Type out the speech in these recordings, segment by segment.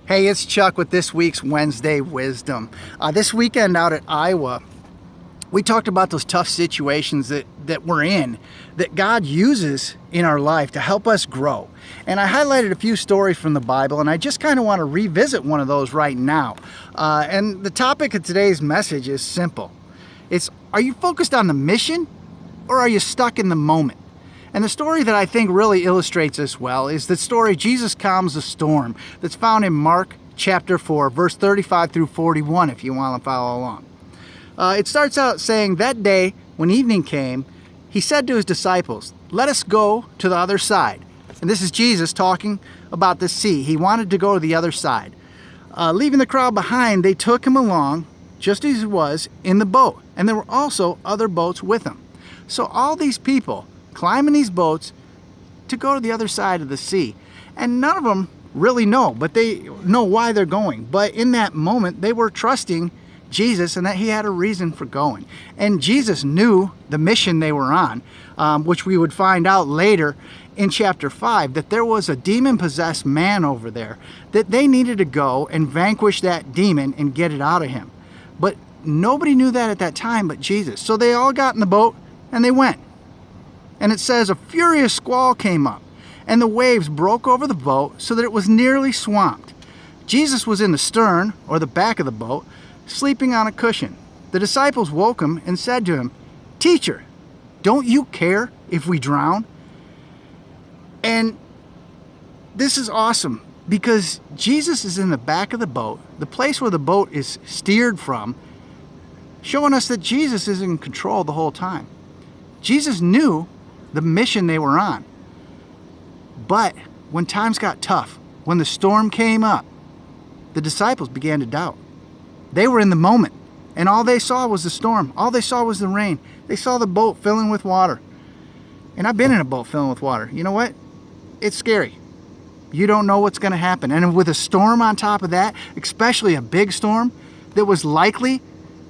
Hey, it's Chuck with this week's Wednesday Wisdom. This weekend out at Iowa, we talked about those tough situations that we're in, that God uses in our life to help us grow. And I highlighted a few stories from the Bible, and I just kind of want to revisit one of those right now. And the topic of today's message is simple. Are you focused on the mission, or are you stuck in the moment? And the story that I think really illustrates this well is the story Jesus calms the storm that's found in Mark chapter 4, verse 35 through 41, if you want to follow along. It starts out saying, "That day, when evening came, he said to his disciples, 'Let us go to the other side.'" And this is Jesus talking about the sea. He wanted to go to the other side. Leaving the crowd behind, they took him along, just as he was, in the boat. And there were also other boats with him. So all these people climb in these boats to go to the other side of the sea. And none of them really know, but they know why they're going. But in that moment, they were trusting Jesus and that he had a reason for going. And Jesus knew the mission they were on, which we would find out later in chapter 5, that there was a demon-possessed man over there, that they needed to go and vanquish that demon and get it out of him. But nobody knew that at that time but Jesus. So they all got in the boat and they went. And it says a furious squall came up, and the waves broke over the boat so that it was nearly swamped. Jesus was in the stern, or the back of the boat, sleeping on a cushion. The disciples woke him and said to him, "Teacher, don't you care if we drown?" And this is awesome, because Jesus is in the back of the boat, the place where the boat is steered from, showing us that Jesus is in control the whole time. Jesus knew the mission they were on. But when times got tough, when the storm came up, the disciples began to doubt. They were in the moment, and all they saw was the storm. All they saw was the rain. They saw the boat filling with water. And I've been in a boat filling with water. You know what? It's scary. You don't know what's going to happen. And with a storm on top of that, especially a big storm that was likely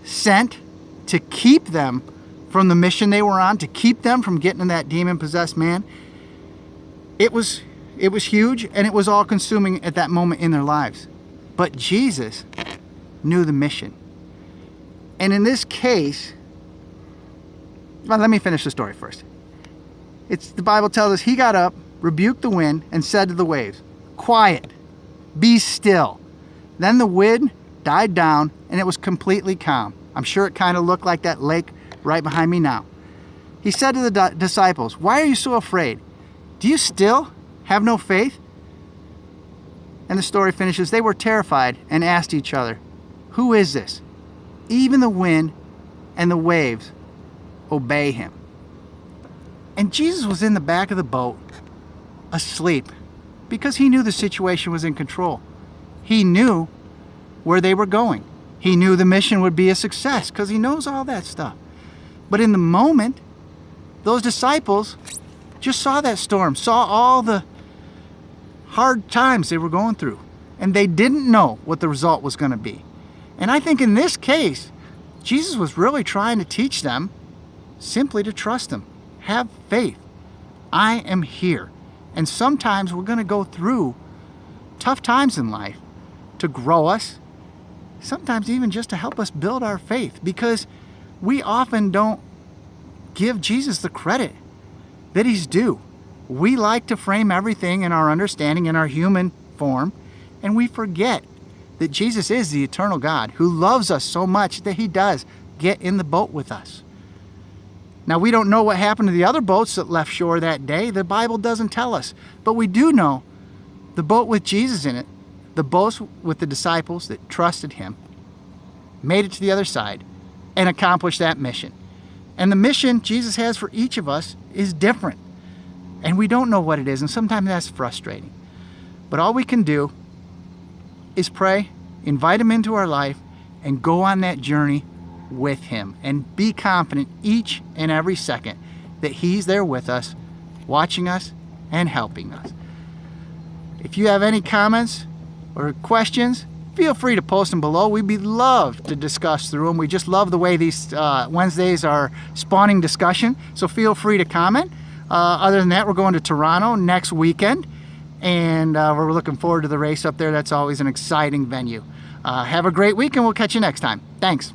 sent to keep them from the mission they were on, to keep them from getting to that demon-possessed man, it was huge, and it was all-consuming at that moment in their lives. But Jesus knew the mission. And in this case, well, let me finish the story first. The Bible tells us he got up, rebuked the wind, and said to the waves, "Quiet, be still." Then the wind died down, and it was completely calm. I'm sure it kind of looked like that lake right behind me now. He said to the disciples, "Why are you so afraid? Do you still have no faith?" And the story finishes, they were terrified and asked each other, "Who is this? Even the wind and the waves obey him." And Jesus was in the back of the boat, asleep, because he knew the situation was in control. He knew where they were going. He knew the mission would be a success, because he knows all that stuff. But in the moment, those disciples just saw that storm, saw all the hard times they were going through, and they didn't know what the result was going to be. And I think in this case, Jesus was really trying to teach them simply to trust him. Have faith. I am here. And sometimes we're going to go through tough times in life to grow us, sometimes even just to help us build our faith, because we often don't give Jesus the credit that he's due. We like to frame everything in our understanding, in our human form, and we forget that Jesus is the eternal God who loves us so much that he does get in the boat with us. Now, we don't know what happened to the other boats that left shore that day. The Bible doesn't tell us. But we do know the boat with Jesus in it, the boat with the disciples that trusted him, made it to the other side and accomplished that mission. And the mission Jesus has for each of us is different. And we don't know what it is, and sometimes that's frustrating. But all we can do is pray, invite him into our life, and go on that journey with him. And be confident each and every second that he's there with us, watching us and helping us. If you have any comments or questions, feel free to post them below. We'd love to discuss through them. We just love the way these Wednesdays are spawning discussion, so feel free to comment. Other than that, we're going to Toronto next weekend, and we're looking forward to the race up there. That's always an exciting venue. Have a great week, and we'll catch you next time. Thanks.